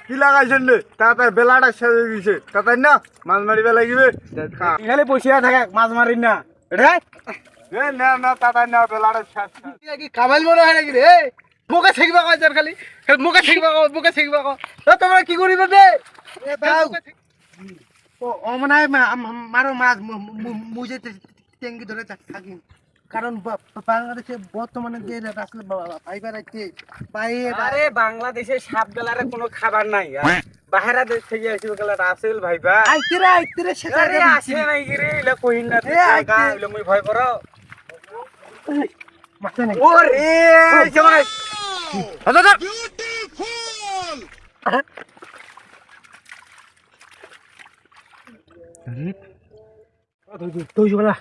কি লাগাইছেন রে তাড়াতাড়ি বেলাটা সেরে গেছে তাড়াতাড়ি না মাছ মারিবে লাগিবে এখানে বসিয়া থাকে মাছ মারিন না এটা না না তাড়াতাড়ি না বেলাটা শেষ কি কামাল মনে হয় নাকি রে মুখে ঠেকবা কয় তোর খালি মুখে ঠেকবা কয় তোমরা কি করিবে রে ও মনে হয় মারো মাছ মুজে টেঙ্গি ধরে থাকি কারণ বাংলাদেশে বর্তমানে যে আসলে ফাইবার আছে আরে বাংলাদেশে সাপ বেলারে কোনো খাবার নাই বাহিরা দেশ থেকে আসবে গেলে রাসেল ভাইবা আইতিরে আরে আসে নাই রে এলা কইন না গা এলা মই ভয় করো মাছ নাই ওরে জমাই দাদা তুই বলা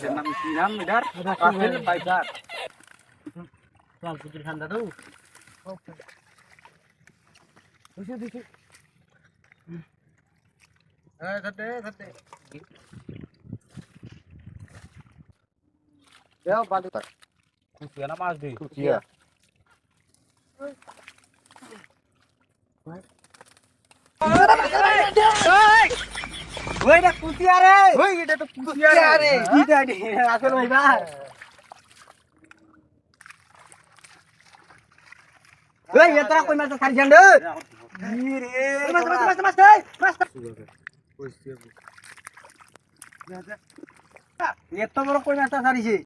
নাম কি নাম ইধার রাসেল ভাইবা চল পুতুল ঠান্ডা দাও বুঝে দেখি হ্যাঁ ধরতে দেও বালু কুচিয়া না মাছ দি কুচিয়া ওই না কুচিয়া রে ওই এটা তো কুচিয়া রে কি জানি আসল ভাইবা ওই এতরা কই মাছ ছাড়ি জান্ড এত বড় কই মাছ ছাড়িছে